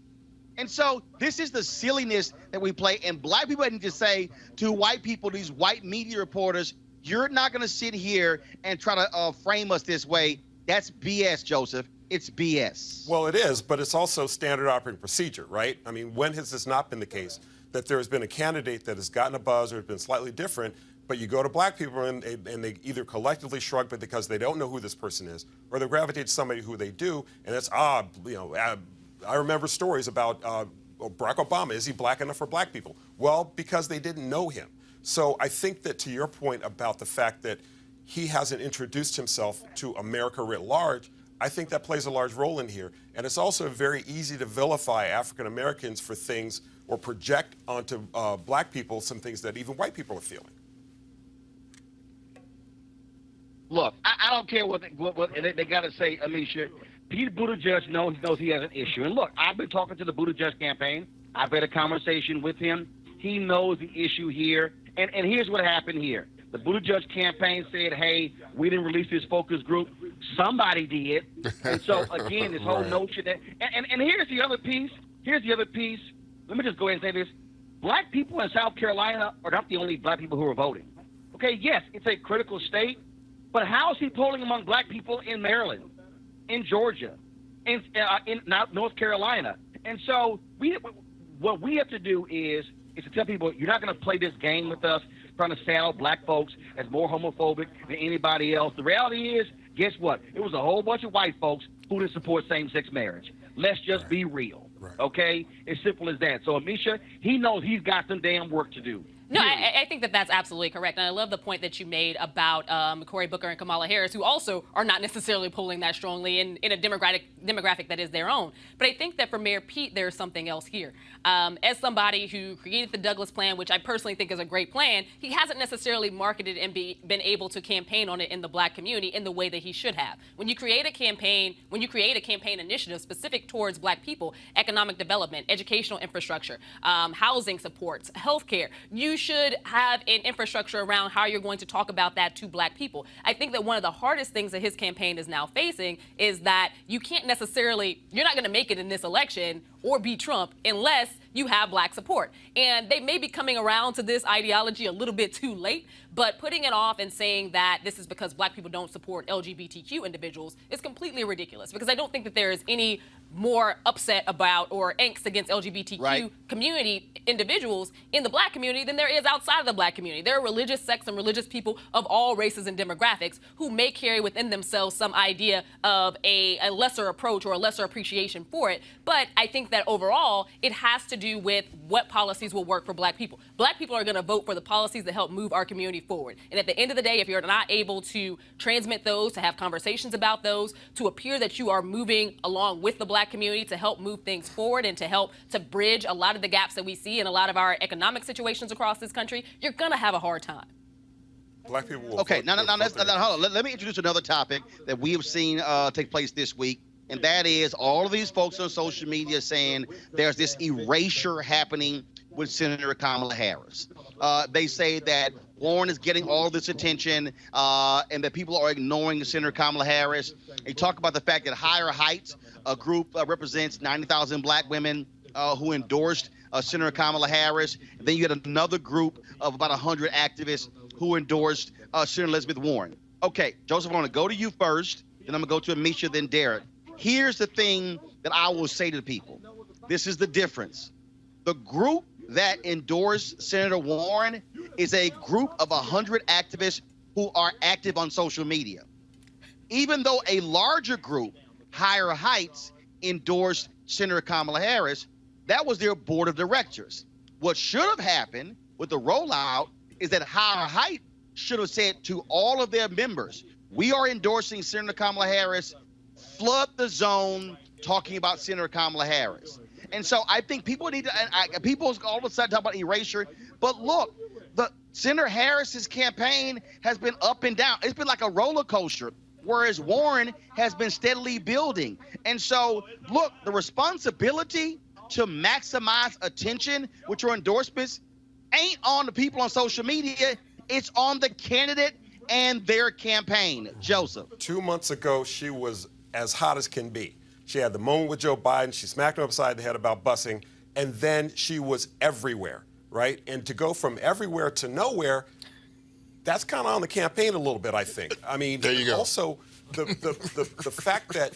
And so this is the silliness that we play. And black people need to say to white people, these white media reporters, you're not going to sit here and try to frame us this way. That's BS, Joseph. It's BS. Well, it is, but it's also standard operating procedure, right? I mean, when has this not been the case? That there has been a candidate that has gotten a buzz or has been slightly different, but you go to black people and they either collectively shrug but because they don't know who this person is, or they gravitate to somebody who they do, and it's, I remember stories about Barack Obama. Is he black enough for black people? Well, because they didn't know him. So I think that to your point about the fact that he hasn't introduced himself to America writ large, I think that plays a large role in here. And it's also very easy to vilify African Americans for things or project onto black people some things that even white people are feeling. Look, I don't care what they got to say, Amisha. Pete Buttigieg knows he has an issue. And look, I've been talking to the Buttigieg campaign. I've had a conversation with him. He knows the issue here. And here's what happened here. The Buttigieg campaign said, hey, we didn't release this focus group. Somebody did. And so, again, this whole notion that and here's the other piece. Here's the other piece. Let me just go ahead and say this. Black people in South Carolina are not the only black people who are voting. Okay, yes, it's a critical state, but how is he polling among black people in Maryland, in Georgia, in North Carolina? And so what we have to do is to tell people, you're not going to play this game with us, trying to saddle black folks as more homophobic than anybody else. The reality is, guess what? It was a whole bunch of white folks who didn't support same-sex marriage. Let's just be real, okay? As simple as that. So, Amisha, he knows he's got some damn work to do. No, I think that that's absolutely correct. And I love the point that you made about Cory Booker and Kamala Harris, who also are not necessarily polling that strongly in a demographic that is their own. But I think that for Mayor Pete, there's something else here. As somebody who created the Douglas plan, which I personally think is a great plan, he hasn't necessarily marketed and been able to campaign on it in the black community in the way that he should have. When you create a campaign initiative specific towards black people, economic development, educational infrastructure, housing supports, healthcare, you should have an infrastructure around how you're going to talk about that to black people. I think that one of the hardest things that his campaign is now facing is that you're not going to make it in this election or be Trump unless you have black support. And they may be coming around to this ideology a little bit too late, but putting it off and saying that this is because black people don't support LGBTQ individuals is completely ridiculous, because I don't think that there is any more upset about or angst against LGBTQ community individuals in the black community than there is outside of the black community. There are religious sects and religious people of all races and demographics who may carry within themselves some idea of a lesser approach or a lesser appreciation for it. But I think that overall, it has to do with what policies will work for black people. Black people are going to vote for the policies that help move our community forward. And at the end of the day, if you're not able to transmit those, to have conversations about those, to appear that you are moving along with the black community to help move things forward and to help to bridge a lot of the gaps that we see in a lot of our economic situations across this country, you're going to have a hard time. Black people will Okay, now hold on. Let me introduce another topic that we have seen take place this week, and that is all of these folks on social media saying there's this erasure happening with Senator Kamala Harris. They say that Warren is getting all this attention and that people are ignoring Senator Kamala Harris. They talk about the fact that Higher Heights, a group represents 90,000 black women who endorsed Senator Kamala Harris. And then you had another group of about 100 activists who endorsed Senator Elizabeth Warren. Okay, Joseph, I want to go to you first, then I'm going to go to Amisha, then Derek. Here's the thing that I will say to people. This is the difference. The group that endorsed Senator Warren is a group of 100 activists who are active on social media. Even though a larger group, Higher Heights, endorsed Senator Kamala Harris, that was their board of directors. What should have happened with the rollout is that Higher Heights should have said to all of their members, we are endorsing Senator Kamala Harris, flood the zone talking about Senator Kamala Harris. And so I think people need to, people all of a sudden talk about erasure, but look, the Senator Harris's campaign has been up and down. It's been like a roller coaster, whereas Warren has been steadily building. And so, look, the responsibility to maximize attention with your endorsements ain't on the people on social media. It's on the candidate and their campaign. Joseph. 2 months ago, she was as hot as can be. She had the moment with Joe Biden. She smacked him upside the head about busing. And then she was everywhere, right? And to go from everywhere to nowhere, that's kind of on the campaign a little bit, I think. I mean, there you go. Also, the fact that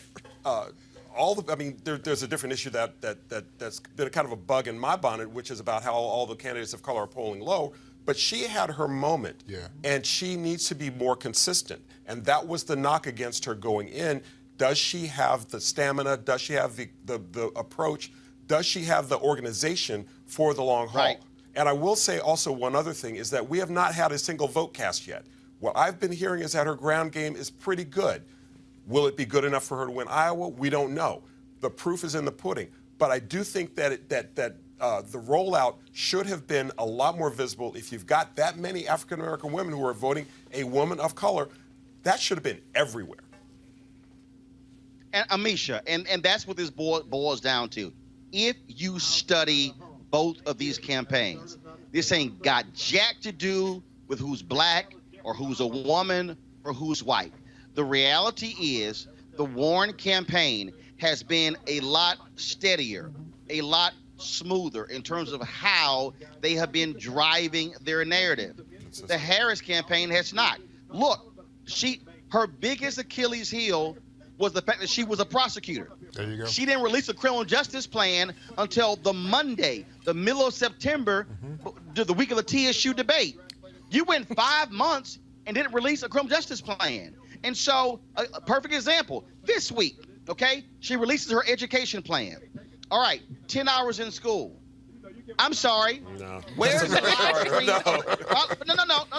there's a different issue that's been kind of a bug in my bonnet, which is about how all the candidates of color are polling low. But she had her moment, and she needs to be more consistent. And that was the knock against her going in. Does she have the stamina? Does she have the approach? Does she have the organization for the long haul? Right. And I will say also one other thing is that we have not had a single vote cast yet. What I've been hearing is that her ground game is pretty good. Will it be good enough for her to win Iowa? We don't know. The proof is in the pudding. But I do think that the rollout should have been a lot more visible. If you've got that many African-American women who are voting a woman of color, that should have been everywhere. And Amisha, and that's what this boils down to. If you study both of these campaigns, this ain't got jack to do with who's black or who's a woman or who's white. The reality is the Warren campaign has been a lot steadier, a lot smoother in terms of how they have been driving their narrative. The Harris campaign has not. Look, her biggest Achilles heel was the fact that she was a prosecutor. There you go. She didn't release a criminal justice plan until the Monday, the middle of September, the week of the TSU debate. You went 5 months and didn't release a criminal justice plan. And so, a perfect example, this week, okay, she releases her education plan. All right, 10 hours in school. I'm sorry. No. Where's the live stream?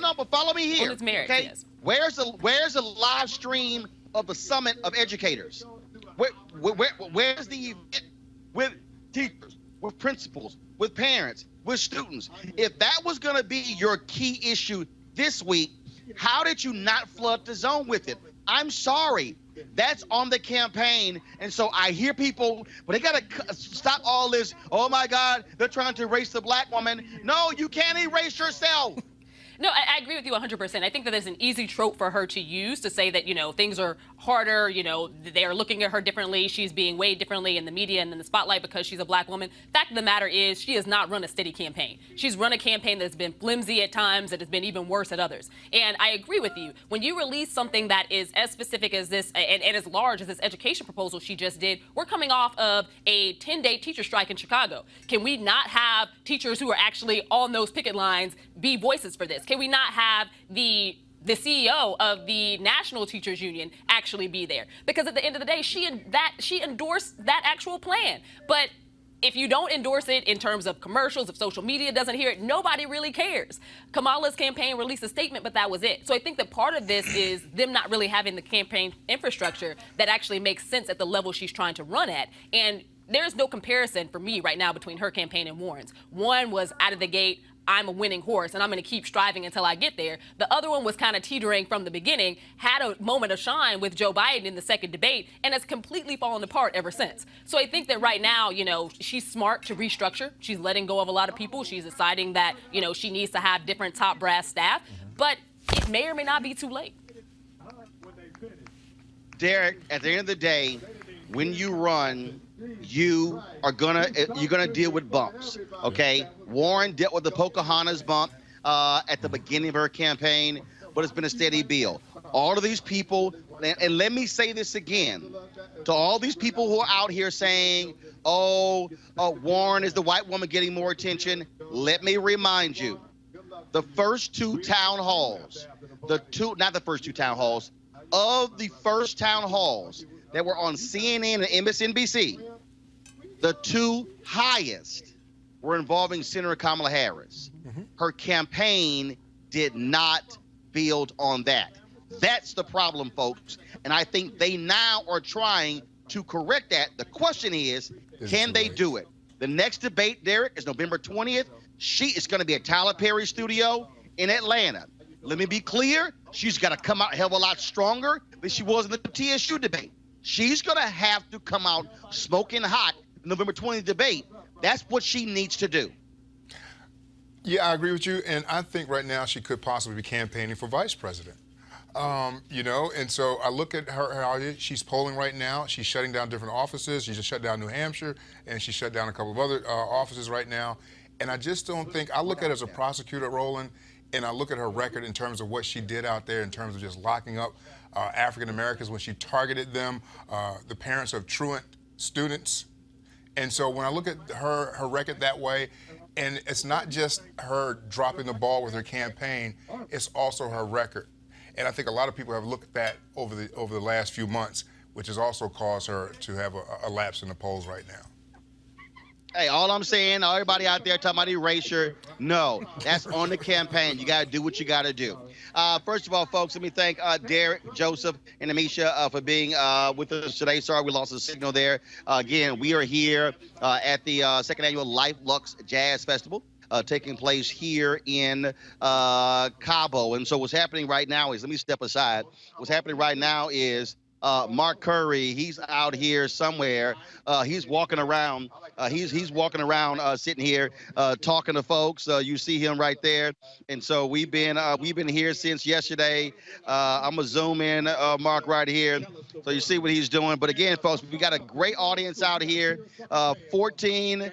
No, but follow me here. On its merit, okay? yes. Where's the live stream of the Summit of Educators? Where's the event with teachers, with principals, with parents, with students? If that was going to be your key issue this week, how did you not flood the zone with it? I'm sorry. That's on the campaign. And so I hear people, but they got to stop all this. Oh, my God, they're trying to erase the black woman. No, you can't erase yourself. No, I agree with you 100%. I think that there's an easy trope for her to use to say that, things are harder, they are looking at her differently, she's being weighed differently in the media and in the spotlight because she's a black woman. Fact of the matter is, she has not run a steady campaign. She's run a campaign that's been flimsy at times, that has been even worse at others. And I agree with you. When you release something that is as specific as this and as large as this education proposal she just did, we're coming off of a 10-day teacher strike in Chicago. Can we not have teachers who are actually on those picket lines be voices for this? Can we not have the CEO of the National Teachers Union actually be there? Because at the end of the day, she endorsed that actual plan. But if you don't endorse it in terms of commercials, if social media doesn't hear it, nobody really cares. Kamala's campaign released a statement, but that was it. So I think that part of this is them not really having the campaign infrastructure that actually makes sense at the level she's trying to run at. And there's no comparison for me right now between her campaign and Warren's. One was out of the gate, I'm a winning horse, and I'm going to keep striving until I get there. The other one was kind of teetering from the beginning, had a moment of shine with Joe Biden in the second debate, and has completely fallen apart ever since. So I think that right now, she's smart to restructure. She's letting go of a lot of people. She's deciding that, she needs to have different top brass staff. But it may or may not be too late. Derek, at the end of the day, when you run, you're gonna deal with bumps, okay? Warren dealt with the Pocahontas bump at the beginning of her campaign, but it's been a steady build. All of these people, and let me say this again, to all these people who are out here saying, Warren is the white woman getting more attention, let me remind you, the first two town halls, not the first two town halls, of the first town halls that were on CNN and MSNBC, the two highest were involving Senator Kamala Harris. Her campaign did not build on that. That's the problem, folks. And I think they now are trying to correct that. The question is, can they do it? The next debate, Derek, is November 20th. She is going to be at Tyler Perry Studio in Atlanta. Let me be clear. She's got to come out a hell of a lot stronger than she was in the TSU debate. She's going to have to come out smoking hot in November 20th debate. That's what she needs to do. Yeah, I agree with you. And I think right now she could possibly be campaigning for vice president. And so I look at how she's polling right now. She's shutting down different offices. She just shut down New Hampshire, and she shut down a couple of other offices right now. And I just don't think, I look at her as a prosecutor, Roland, and I look at her record in terms of what she did out there in terms of just locking up African Americans when she targeted them, the parents of truant students. And so when I look at her record that way, and it's not just her dropping the ball with her campaign, it's also her record. And I think a lot of people have looked at that over the last few months, which has also caused her to have a lapse in the polls right now. Hey, all I'm saying, everybody out there talking about erasure, no, that's on the campaign. You got to do what you got to do. First of all, folks, let me thank Derek, Joseph, and Amisha for being with us today. Sorry we lost the signal there. Again, we are here at the second annual Luxe Jazz Festival taking place here in Cabo. And so what's happening right now is, let me step aside. What's happening right now is Mark Curry, he's out here somewhere. He's walking around. He's walking around, sitting here, talking to folks. You see him right there. And so we've been here since yesterday. I'm gonna zoom in, Mark, right here, so you see what he's doing. But again, folks, we got a great audience out here. 14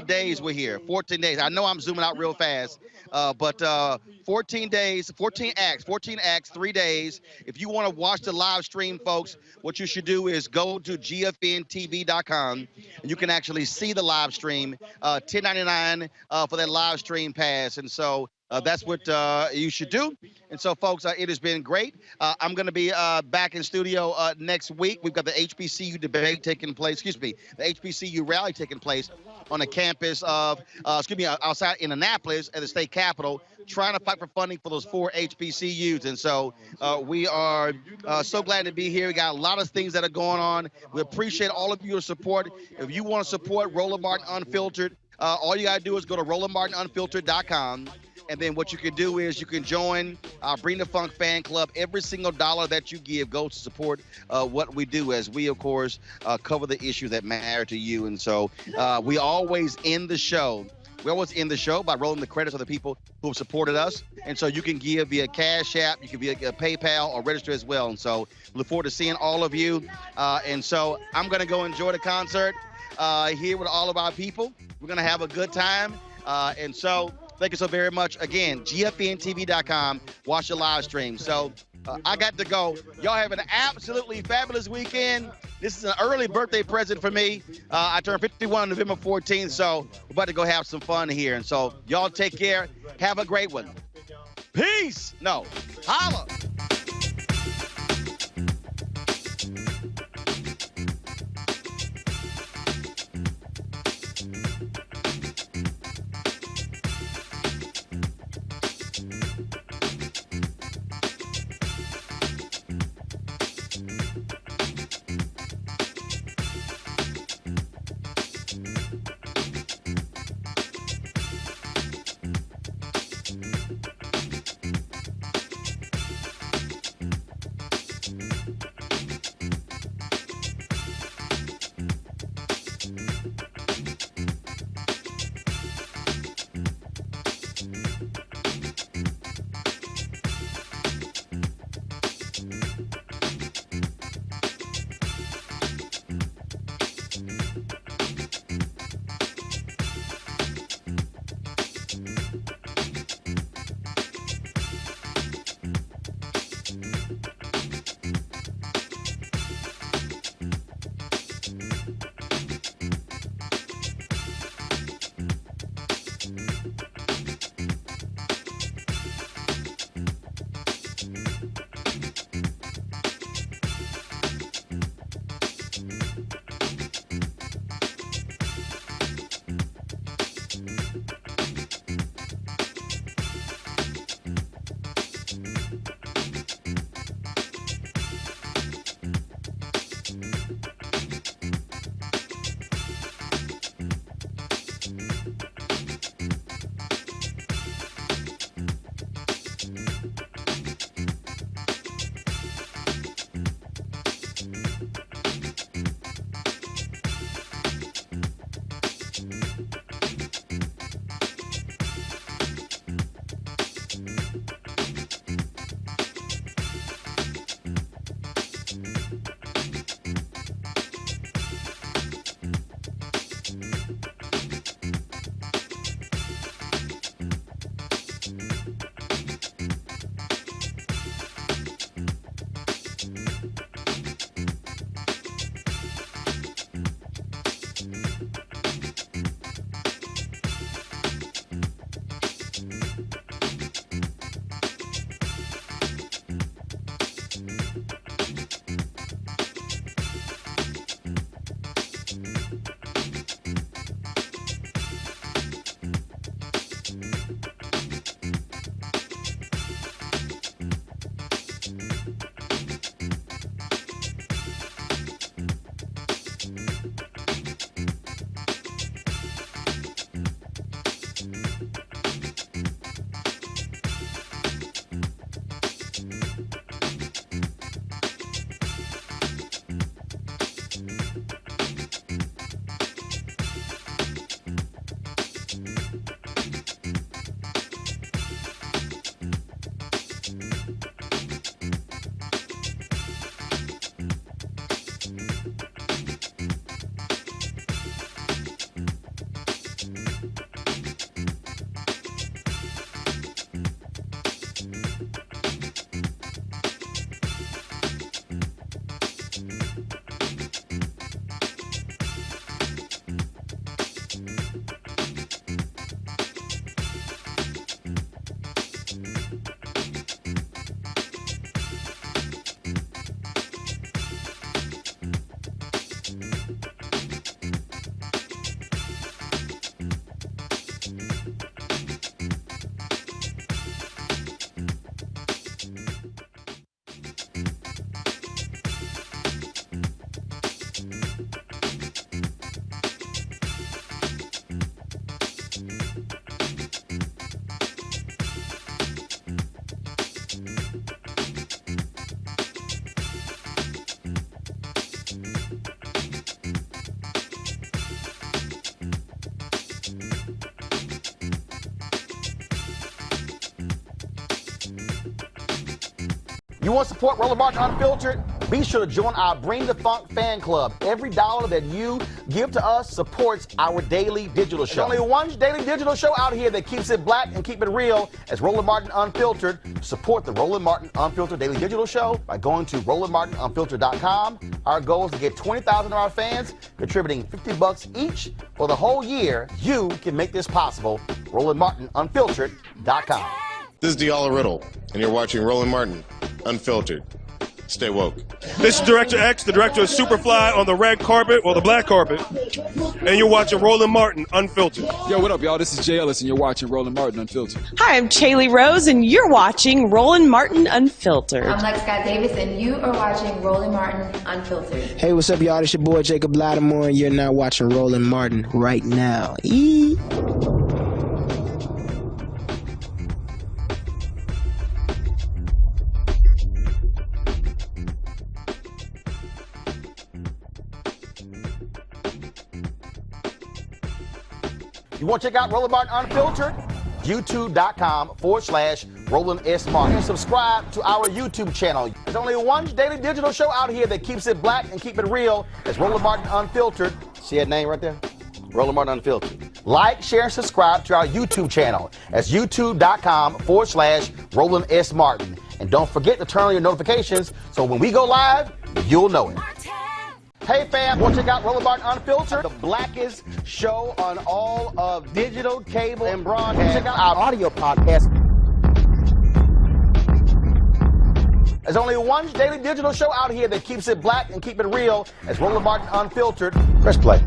days we're here. 14 days. I know I'm zooming out real fast. But 14 days, 14 acts, 3 days. If you want to watch the live stream, folks, what you should do is go to gfntv.com, and you can actually see the live stream. $10.99 for that live stream pass. And so that's what you should do. And so, folks, it has been great. I'm going to be back in studio next week. We've got the HBCU debate taking place, the HBCU rally taking place on the campus of, outside in Annapolis at the state capitol, trying to fight for funding for those 4 HBCUs. And so we are so glad to be here. We got a lot of things that are going on. We appreciate all of your support. If you want to support Roland Martin Unfiltered, all you got to do is go to RolandMartinUnfiltered.com. And then what you can do is you can join our Bring the Funk fan club. Every single dollar that you give goes to support what we do, as we, of course, cover the issues that matter to you. And so we always end the show. We always end the show by rolling the credits of the people who have supported us. And so you can give via Cash App, you can via PayPal, or register as well. And so look forward to seeing all of you. And so I'm going to go enjoy the concert here with all of our people. We're going to have a good time. And so thank you so very much. Again, gfntv.com. Watch the live stream. So I got to go. Y'all have an absolutely fabulous weekend. This is an early birthday present for me. I turned 51 on November 14th, so we're about to go have some fun here. And so y'all take care. Have a great one. Peace. No. Holla. You want to support Roland Martin Unfiltered? Be sure to join our Bring the Funk fan club. Every dollar that you give to us supports our daily digital show. There's only one daily digital show out here that keeps it black and keep it real as Roland Martin Unfiltered. Support the Roland Martin Unfiltered daily digital show by going to RolandMartinUnfiltered.com. Our goal is to get 20,000 of our fans contributing $50 each for the whole year. You can make this possible. RolandMartinUnfiltered.com. This is Diala Riddle, and you're watching Roland Martin Unfiltered. Stay woke. This is Director X, the director of Superfly on the red carpet or the black carpet, and you're watching Roland Martin Unfiltered. Yo, what up, y'all? This is Jay Ellis, and you're watching Roland Martin Unfiltered. Hi, I'm Chaley Rose, and you're watching Roland Martin Unfiltered. I'm Lex Scott Davis, and you are watching Roland Martin Unfiltered. Hey, what's up, y'all? It's your boy Jacob Lattimore, and you're now watching Roland Martin right now. You want to check out Roland Martin Unfiltered? YouTube.com/Roland S. Martin. And subscribe to our YouTube channel. There's only one daily digital show out here that keeps it black and keep it real. It's Roland Martin Unfiltered. See that name right there? Roland Martin Unfiltered. Like, share, and subscribe to our YouTube channel. That's YouTube.com/Roland S. Martin. And don't forget to turn on your notifications so when we go live, you'll know it. Hey fam, want to check out Roland Martin Unfiltered, the blackest show on all of digital, cable, and broadcast. Check out our audio podcast. There's only one daily digital show out here that keeps it black and keep it real. It's Roland Martin Unfiltered. Press play.